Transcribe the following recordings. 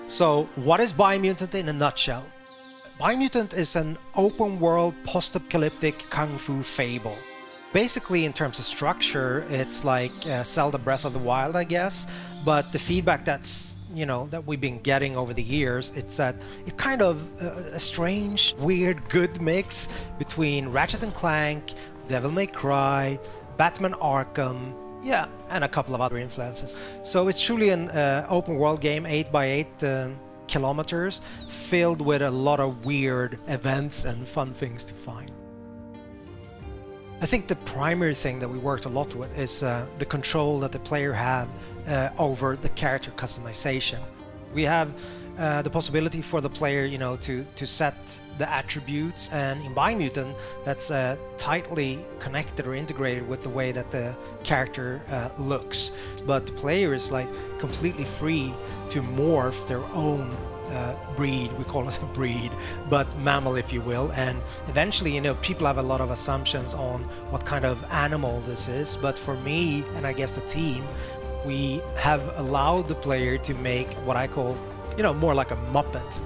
So, what is Biomutant in a nutshell? Biomutant is an open-world, post-apocalyptic kung fu fable. Basically, in terms of structure, it's like Zelda Breath of the Wild, I guess. But the feedback that we've been getting over the years, it's that it's kind of a strange, weird, good mix between Ratchet and Clank, Devil May Cry, Batman Arkham, yeah, and a couple of other influences. So it's truly an open world game, 8x8 kilometers, filled with a lot of weird events and fun things to find. I think the primary thing that we worked a lot with is the control that the player have over the character customization. We have the possibility for the player, to set the attributes, and in Biomutant, that's tightly connected or integrated with the way that the character looks. But the player is like completely free to morph their own breed, we call it a breed, but mammal, if you will. And eventually, people have a lot of assumptions on what kind of animal this is. But for me, and I guess the team, we have allowed the player to make what I call, more like a Muppet.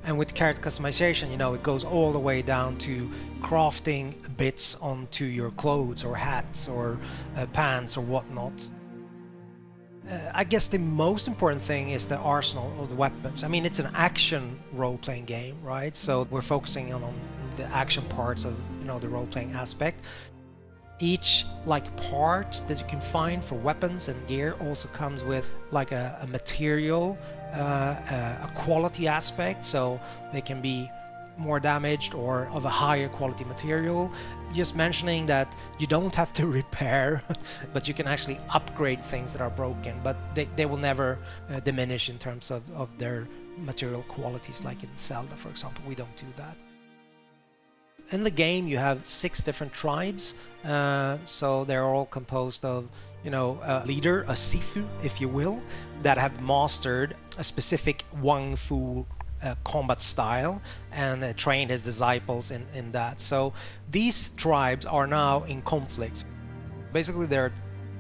And with character customization, it goes all the way down to crafting bits onto your clothes or hats or pants or whatnot. I guess the most important thing is the arsenal of the weapons. I mean, it's an action role-playing game, right? So we're focusing on the action parts of, the role-playing aspect. Each part that you can find for weapons and gear also comes with like a material, a quality aspect, so they can be more damaged or of a higher quality material. Just mentioning that you don't have to repair, but you can actually upgrade things that are broken, but they will never diminish in terms of their material qualities, like in Zelda, for example. We don't do that. In the game, you have 6 different tribes, so they're all composed of, a leader, a Sifu, if you will, that have mastered a specific Wang Fu combat style and trained his disciples in that. So these tribes are now in conflict. Basically, there are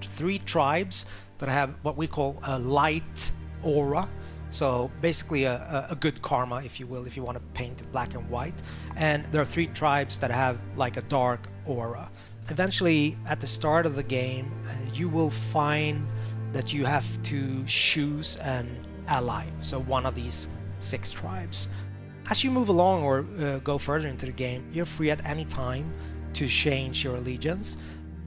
3 tribes that have what we call a light aura. So basically a good karma, if you will, if you want to paint it black and white. And there are 3 tribes that have like a dark aura. Eventually, at the start of the game, you will find that you have to choose an ally, so one of these 6 tribes. As you move along or go further into the game, you're free at any time to change your allegiance.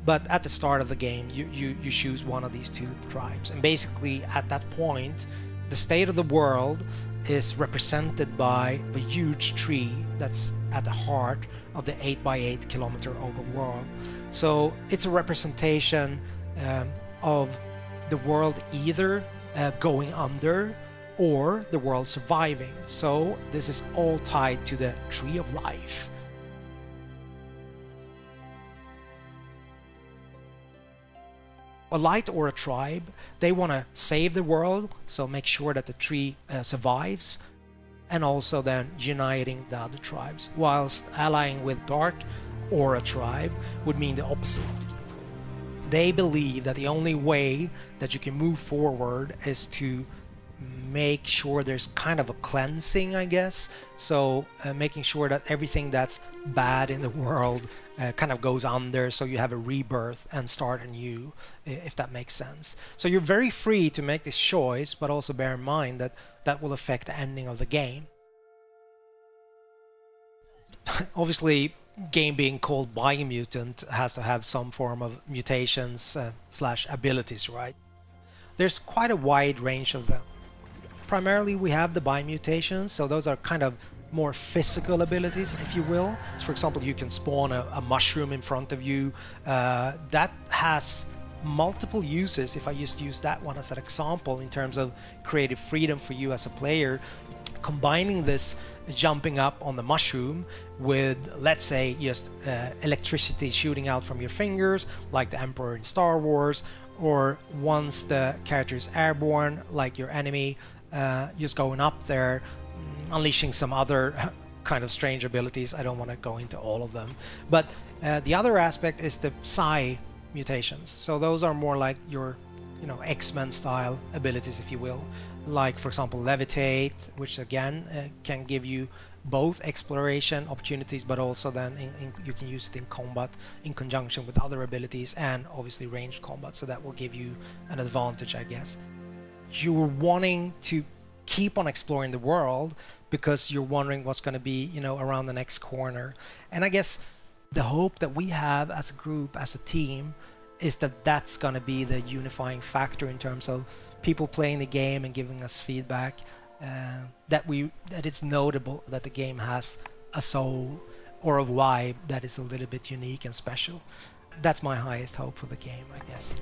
But at the start of the game, you choose one of these 2 tribes. And basically, at that point, the state of the world is represented by the huge tree that's at the heart of the 8x8 kilometer open world. So it's a representation of the world either going under or the world surviving. So this is all tied to the tree of life. A light or a tribe, they want to save the world, so make sure that the tree survives, and also then uniting the other tribes, whilst allying with dark or a tribe would mean the opposite. They believe that the only way that you can move forward is to make sure there's kind of a cleansing, I guess. So making sure that everything that's bad in the world kind of goes under, so you have a rebirth and start anew, if that makes sense. So you're very free to make this choice, but also bear in mind that that will affect the ending of the game. Obviously, game being called Biomutant has to have some form of mutations slash abilities, right? There's quite a wide range of them. Primarily, we have the biomutations, so those are kind of more physical abilities, if you will. For example, you can spawn a mushroom in front of you. That has multiple uses. If I just use that one as an example in terms of creative freedom for you as a player, combining this jumping up on the mushroom with, let's say, just electricity shooting out from your fingers, like the Emperor in Star Wars, or once the character is airborne, like your enemy, just going up there, unleashing some other kind of strange abilities. I don't want to go into all of them. But the other aspect is the psi mutations. So those are more like your, you know, X-Men style abilities, if you will. Like, for example, levitate, which again can give you both exploration opportunities, but also then you can use it in combat in conjunction with other abilities, and obviously ranged combat. So that will give you an advantage, I guess. You're wanting to keep on exploring the world because you're wondering what's going to be, you know, around the next corner. And I guess the hope that we have as a group, as a team, is that that's going to be the unifying factor in terms of people playing the game and giving us feedback, that it's notable that the game has a soul or a vibe that is a little bit unique and special. That's my highest hope for the game, I guess.